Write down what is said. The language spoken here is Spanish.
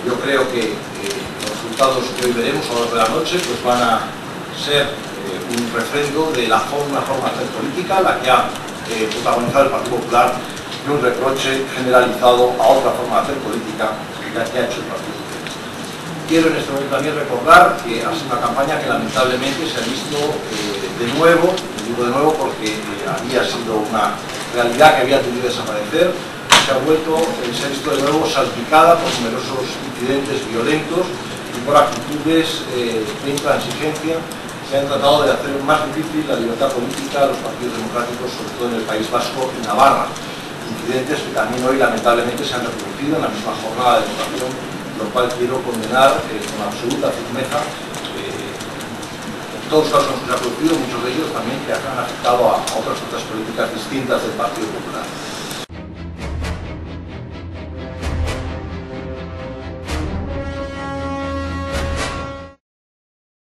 Yo creo que los resultados que hoy veremos a lo largo de la noche pues van a ser un refrendo de una forma de hacer política, la que ha protagonizado el Partido Popular, y un reproche generalizado a otra forma de hacer política la que ha hecho el Partido Socialista. Quiero en este momento también recordar que ha sido una campaña que lamentablemente se ha visto de nuevo, digo de nuevo porque había sido una realidad que había tenido que desaparecer, se ha visto de nuevo salpicada por numerosos incidentes violentos y por actitudes de intransigencia que han tratado de hacer más difícil la libertad política a los partidos democráticos, sobre todo en el País Vasco y Navarra. Incidentes que también hoy lamentablemente se han reproducido en la misma jornada de votación, lo cual quiero condenar con absoluta firmeza. En todos los casos que se ha producido, muchos de ellos también que han afectado a otras fuerzas políticas distintas del Partido Popular.